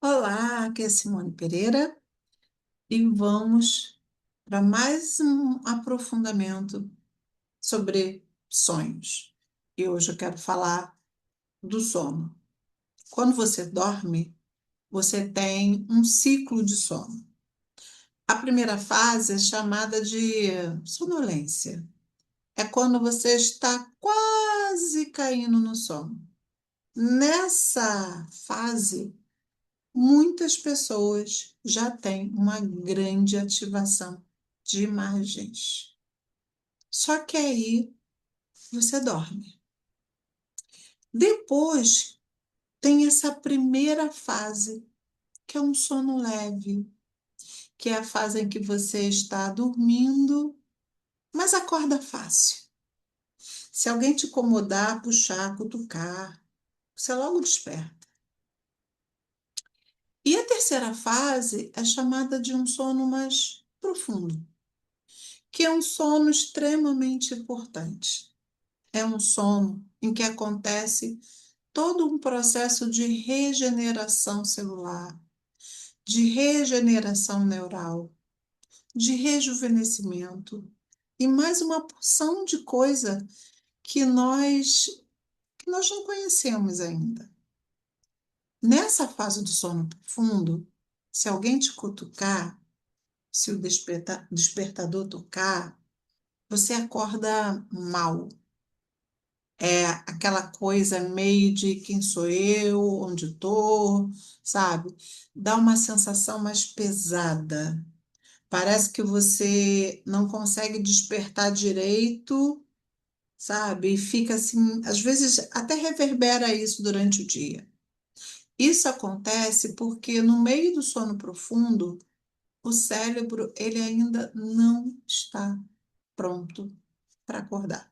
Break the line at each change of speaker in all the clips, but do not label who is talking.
Olá, aqui é Simone Pereira e vamos para mais um aprofundamento sobre sonhos. E hoje eu quero falar do sono. Quando você dorme, você tem um ciclo de sono. A primeira fase é chamada de sonolência. É quando você está quase caindo no sono. Nessa fase, muitas pessoas já têm uma grande ativação de imagens. Só que aí você dorme. Depois tem essa primeira fase, que é um sono leve, que é a fase em que você está dormindo, mas acorda fácil. Se alguém te incomodar, puxar, cutucar, você logo desperta. E a terceira fase é chamada de um sono mais profundo, que é um sono extremamente importante. É um sono em que acontece todo um processo de regeneração celular, de regeneração neural, de rejuvenescimento e mais uma porção de coisa que nós não conhecemos ainda. Nessa fase do sono profundo, se alguém te cutucar, se o despertador tocar, você acorda mal. É aquela coisa meio de quem sou eu, onde estou, sabe? Dá uma sensação mais pesada. Parece que você não consegue despertar direito, sabe? E fica assim, às vezes até reverbera isso durante o dia. Isso acontece porque no meio do sono profundo, o cérebro ele ainda não está pronto para acordar.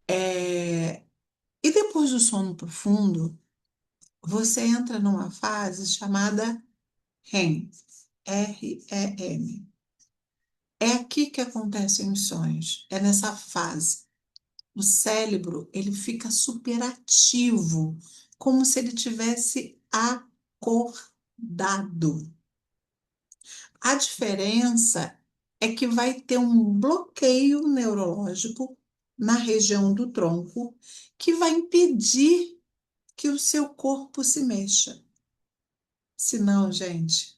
É, E depois do sono profundo, você entra numa fase chamada REM, REM. É aqui que acontecem os sonhos, é nessa fase. O cérebro, ele fica superativo, como se ele tivesse acordado. A diferença é que vai ter um bloqueio neurológico na região do tronco que vai impedir que o seu corpo se mexa. Senão, gente,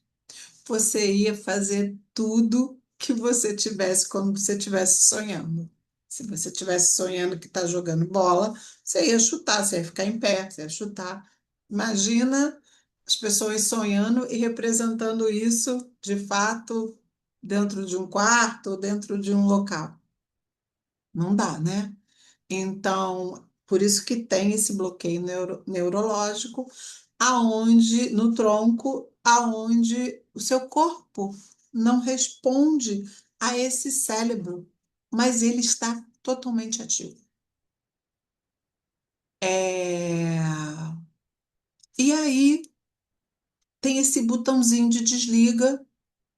você ia fazer tudo que você tivesse quando você estivesse sonhando. Se você estivesse sonhando que está jogando bola, você ia chutar, você ia ficar em pé, você ia chutar. Imagina as pessoas sonhando e representando isso de fato dentro de um quarto, dentro de um local. Não dá, né? Então, por isso que tem esse bloqueio neurológico, aonde no tronco, aonde o seu corpo não responde a esse cérebro, mas ele está totalmente ativo. É, E aí tem esse botãozinho de desliga,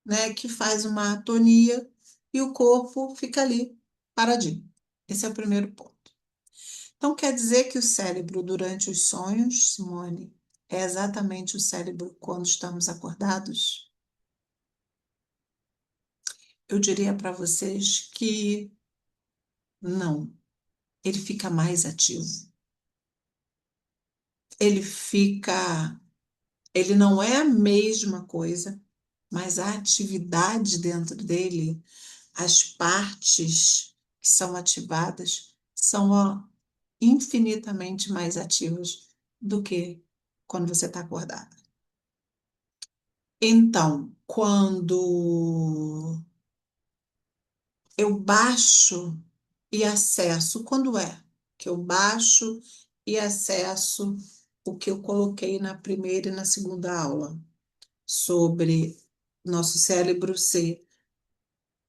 né, que faz uma atonia e o corpo fica ali paradinho. Esse é o primeiro ponto. Então, quer dizer que o cérebro durante os sonhos, Simone, é exatamente o cérebro quando estamos acordados? Eu diria para vocês que não. Ele fica mais ativo. Ele fica. Ele não é a mesma coisa, mas a atividade dentro dele, as partes que são ativadas, são infinitamente mais ativas do que quando você está acordado. Então, quando eu baixo e acesso, quando é que eu baixo e acesso o que eu coloquei na primeira e na segunda aula sobre nosso cérebro ser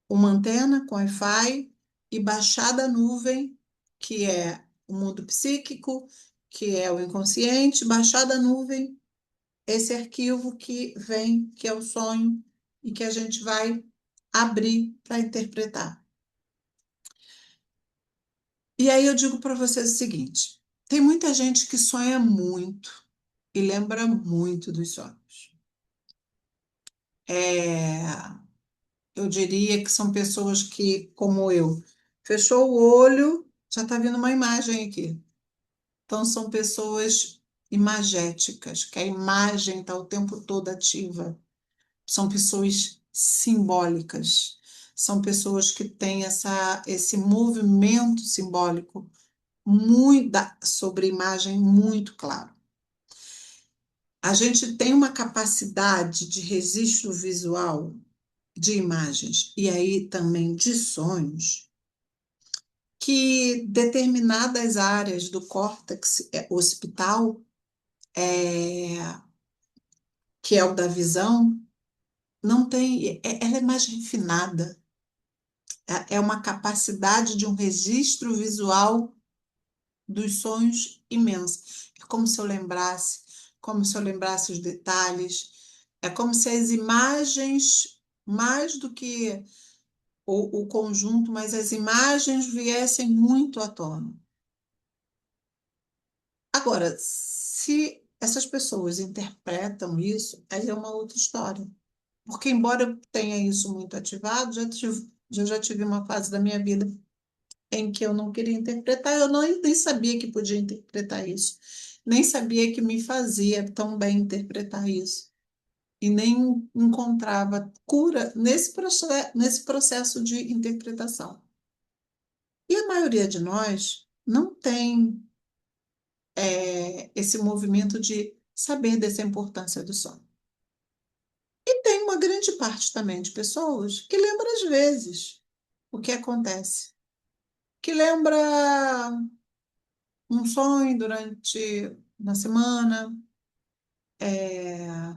uma antena com Wi-Fi e baixar da nuvem, que é o mundo psíquico, que é o inconsciente, baixar da nuvem esse arquivo que vem, que é o sonho, e que a gente vai abrir para interpretar. E aí eu digo para vocês o seguinte: tem muita gente que sonha muito, e lembra muito dos sonhos. É, eu diria que são pessoas que, como eu, fechou o olho, já está vindo uma imagem aqui. Então, são pessoas imagéticas, que a imagem está o tempo todo ativa. São pessoas simbólicas. São pessoas que têm esse movimento simbólico muito, sobre imagem muito claro. A gente tem uma capacidade de registro visual de imagens e aí também de sonhos que determinadas áreas do córtex occipital, é, que é o da visão, não tem, ela é mais refinada. É uma capacidade de um registro visual dos sonhos imensa. É como se eu lembrasse os detalhes, é como se as imagens, mais do que o conjunto, mas as imagens viessem muito à tona. Agora, se essas pessoas interpretam isso, aí é uma outra história. Porque, embora eu tenha isso muito ativado, eu já tive uma fase da minha vida em que eu não queria interpretar, eu nem sabia que podia interpretar isso, nem sabia que me fazia tão bem interpretar isso, e nem encontrava cura nesse processo de interpretação. E a maioria de nós não tem esse movimento de saber dessa importância do sono. E tem uma grande parte também de pessoas que lembra às vezes o que acontece, que lembra um sonho durante uma semana. é,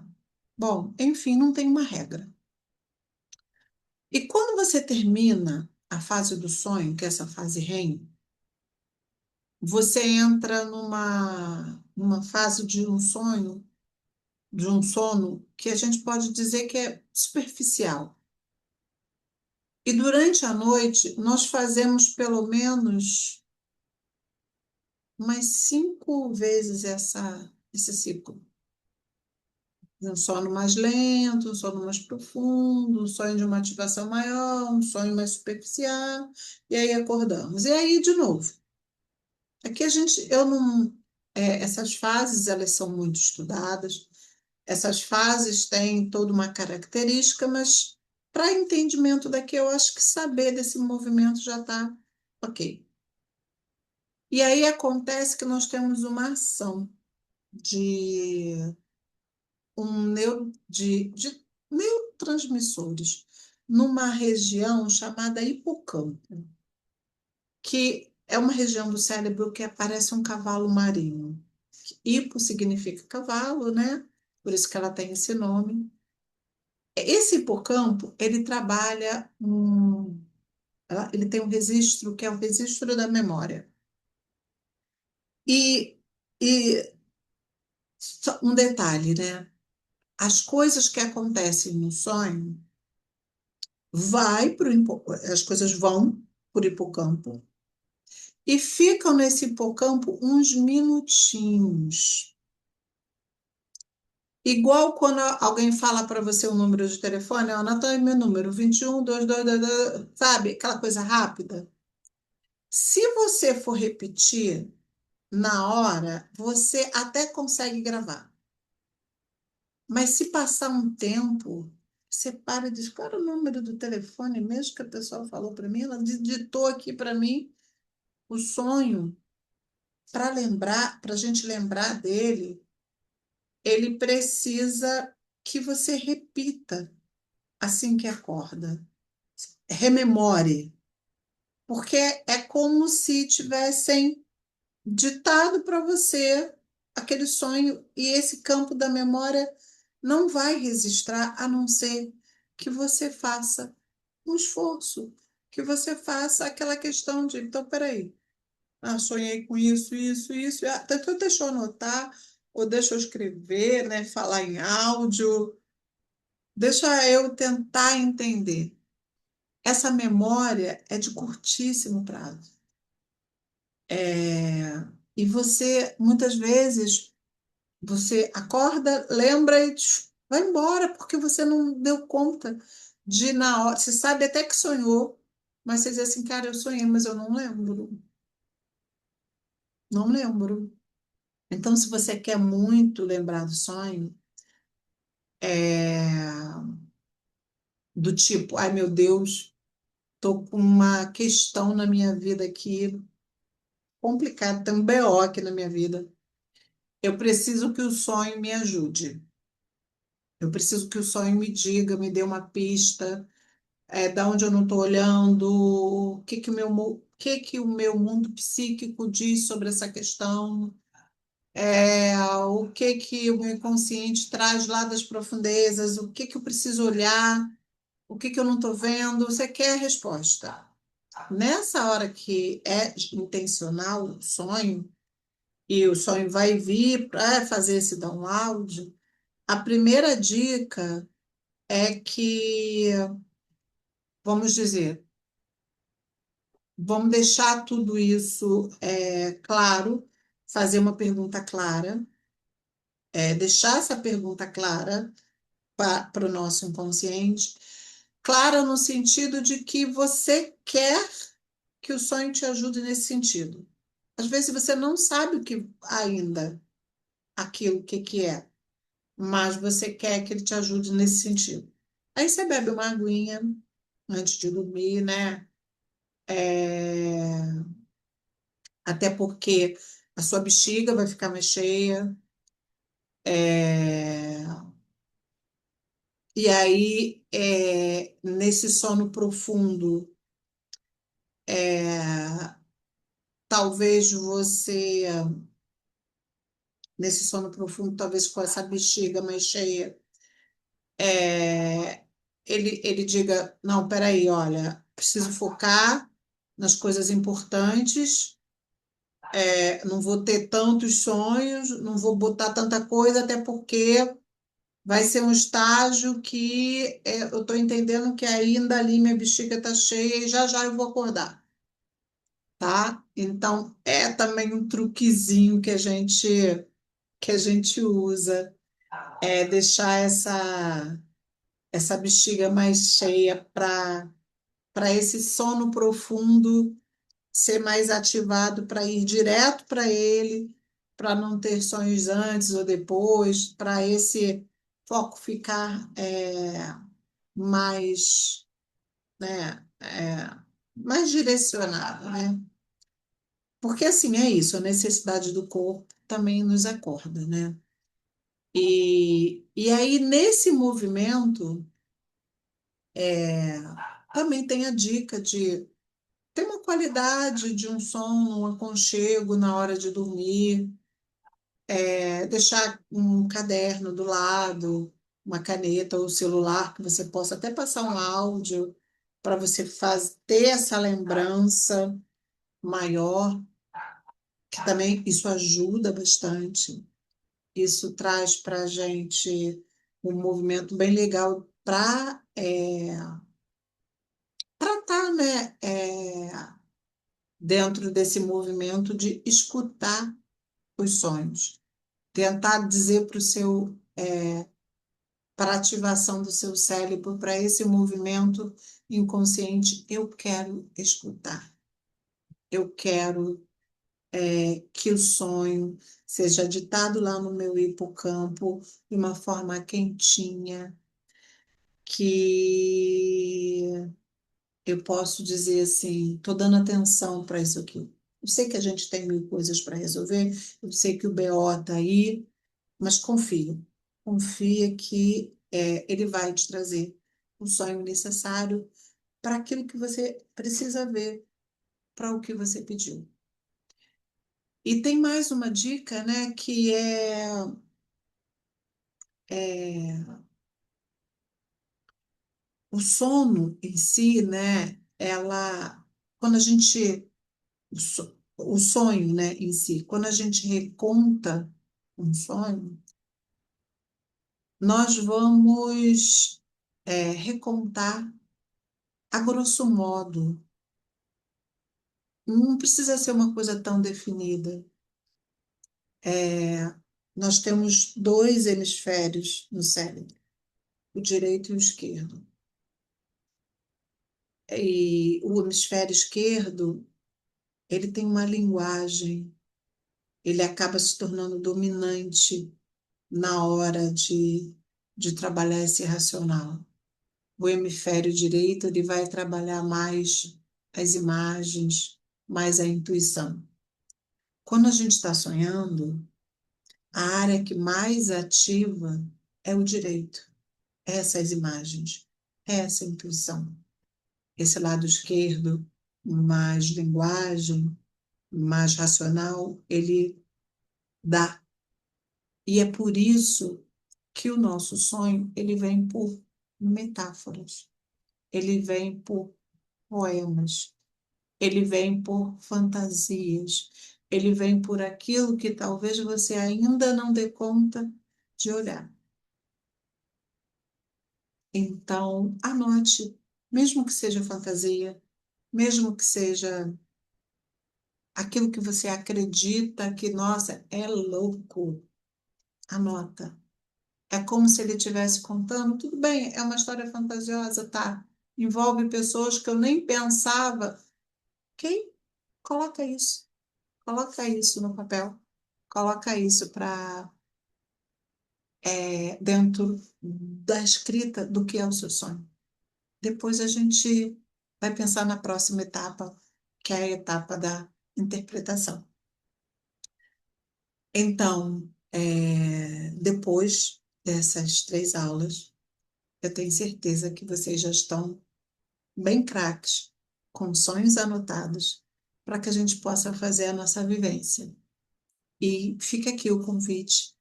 Bom, enfim, não tem uma regra. E quando você termina a fase do sonho, que é essa fase REM, você entra numa fase de um sonho, de um sono, que a gente pode dizer que é superficial. E durante a noite, nós fazemos pelo menos umas 5 vezes esse ciclo. Um sono mais lento, um sono mais profundo, um sonho de uma ativação maior, um sonho mais superficial, e aí acordamos. E aí, de novo. Aqui a gente, eu não, essas fases, elas são muito estudadas, essas fases têm toda uma característica, mas para entendimento daqui, eu acho que saber desse movimento já está ok. E aí acontece que nós temos uma ação de de neurotransmissores numa região chamada hipocampo, que é uma região do cérebro que parece um cavalo marinho. Hipo significa cavalo, né? Por isso que ela tem esse nome. Esse hipocampo, ele trabalha ele tem um registro que é o registro da memória. E, e só um detalhe, né? As coisas que acontecem no sonho as coisas vão para o hipocampo e ficam nesse hipocampo uns minutinhos. Igual quando alguém fala para você o número de telefone, ó, anota aí meu número, 21, 22, sabe? Aquela coisa rápida. Se você for repetir na hora, você até consegue gravar. Mas se passar um tempo, você para e diz, qual era o número do telefone mesmo que a pessoa falou para mim? Ela digitou aqui para mim o sonho. Para lembrar, para a gente lembrar dele, ele precisa que você repita assim que acorda. Rememore, porque é como se tivessem ditado para você aquele sonho e esse campo da memória não vai registrar a não ser que você faça um esforço, que você faça aquela questão de, então, peraí, sonhei com isso, isso, isso, então deixa eu anotar, ou deixa eu escrever, né, falar em áudio, deixa eu tentar entender. Essa memória é de curtíssimo prazo. E você, muitas vezes, Você acorda, lembra e vai embora, porque você não deu conta de na hora. Você sabe até que sonhou, mas você diz assim, cara, eu sonhei, mas eu não lembro. Não lembro. Então, se você quer muito lembrar do sonho, é do tipo, ai meu Deus, tô com uma questão na minha vida aqui, complicada, tem um BO aqui na minha vida. Eu preciso que o sonho me ajude. Eu preciso que o sonho me diga, me dê uma pista, da onde eu não estou olhando, o que que o meu mundo psíquico diz sobre essa questão, o que que o meu inconsciente traz lá das profundezas, o que que eu preciso olhar, o que que eu não estou vendo. Você quer a resposta. Nessa hora que é intencional o sonho, e o sonho vai vir para fazer esse download, a primeira dica é que, vamos dizer, vamos deixar tudo isso claro, fazer uma pergunta clara, deixar essa pergunta clara para o nosso inconsciente, clara no sentido de que você quer que o sonho te ajude nesse sentido. Às vezes você não sabe o que ainda, aquilo que é, mas você quer que ele te ajude nesse sentido. Aí você bebe uma aguinha antes de dormir, né? É, até porque a sua bexiga vai ficar mais cheia. É, e aí, nesse sono profundo, é, talvez você, nesse sono profundo, talvez com essa bexiga mais cheia, é, ele diga, não, peraí, olha, preciso focar nas coisas importantes, não vou ter tantos sonhos, não vou botar tanta coisa, até porque vai ser um estágio que eu estou entendendo que ainda ali minha bexiga está cheia e já já eu vou acordar, tá? Então é também um truquezinho que a gente usa, deixar essa bexiga mais cheia para esse sono profundo ser mais ativado, para ir direto para ele, para não ter sonhos antes ou depois, para esse foco ficar mais, né, mais direcionado, né? Porque assim é isso, a necessidade do corpo também nos acorda, né? E aí, nesse movimento, é, também tem a dica de ter uma qualidade de um sono, um aconchego na hora de dormir, deixar um caderno do lado, uma caneta ou celular que você possa até passar um áudio para você ter essa lembrança maior, que também isso ajuda bastante. Isso traz para a gente um movimento bem legal para estar, né, dentro desse movimento de escutar os sonhos. Tentar dizer para o seu, para ativação do seu cérebro, para esse movimento inconsciente, eu quero escutar. Eu quero que o sonho seja ditado lá no meu hipocampo de uma forma quentinha, que eu posso dizer assim, estou dando atenção para isso aqui. Eu sei que a gente tem mil coisas para resolver, eu sei que o BO está aí, mas confia. Confia que ele vai te trazer o sonho necessário para aquilo que você precisa ver, para o que você pediu. E tem mais uma dica, né, que é o sono em si, né? Quando a gente, o sonho, né, em si, quando a gente reconta um sonho, nós vamos recontar a grosso modo. Não precisa ser uma coisa tão definida. Nós temos dois hemisférios no cérebro, o direito e o esquerdo. E o hemisfério esquerdo, ele tem uma linguagem, ele acaba se tornando dominante na hora de trabalhar esse racional. O hemisfério direito, ele vai trabalhar mais as imagens, mais a intuição. Quando a gente está sonhando, a área que mais ativa é o direito, essas imagens, essa intuição. Esse lado esquerdo, mais linguagem, mais racional, ele dá. E é por isso que o nosso sonho, ele vem por metáforas, ele vem por poemas, ele vem por fantasias, ele vem por aquilo que talvez você ainda não dê conta de olhar. Então, anote, mesmo que seja fantasia, mesmo que seja aquilo que você acredita que, nossa, é louco, anota. É como se ele estivesse contando, tudo bem, é uma história fantasiosa, tá? Envolve pessoas que eu nem pensava. Ok? Coloca isso. Coloca isso no papel. Coloca isso para dentro da escrita do que é o seu sonho. Depois a gente vai pensar na próxima etapa, que é a etapa da interpretação. Então, depois dessas 3 aulas, eu tenho certeza que vocês já estão bem craques, com sonhos anotados, para que a gente possa fazer a nossa vivência. E fica aqui o convite.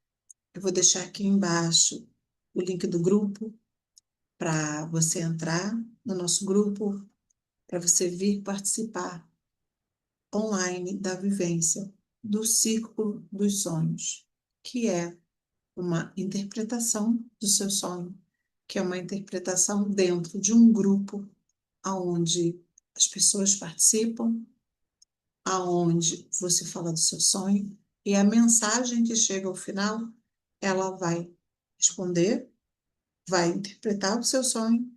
Eu vou deixar aqui embaixo o link do grupo para você entrar no nosso grupo, para você vir participar online da vivência do Círculo dos Sonhos, que é uma interpretação do seu sonho, que é uma interpretação dentro de um grupo onde as pessoas participam, aonde você fala do seu sonho e a mensagem que chega ao final, ela vai responder, vai interpretar o seu sonho,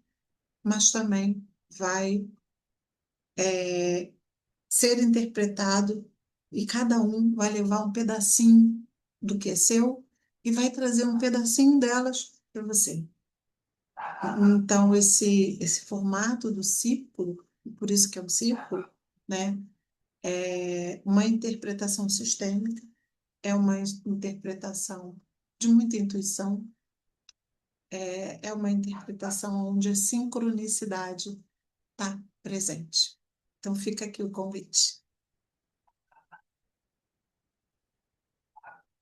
mas também vai ser interpretado e cada um vai levar um pedacinho do que é seu e vai trazer um pedacinho delas para você. Então, esse formato do círculo, por isso que é um círculo, né? É uma interpretação sistêmica, é uma interpretação de muita intuição, é uma interpretação onde a sincronicidade está presente. Então, fica aqui o convite.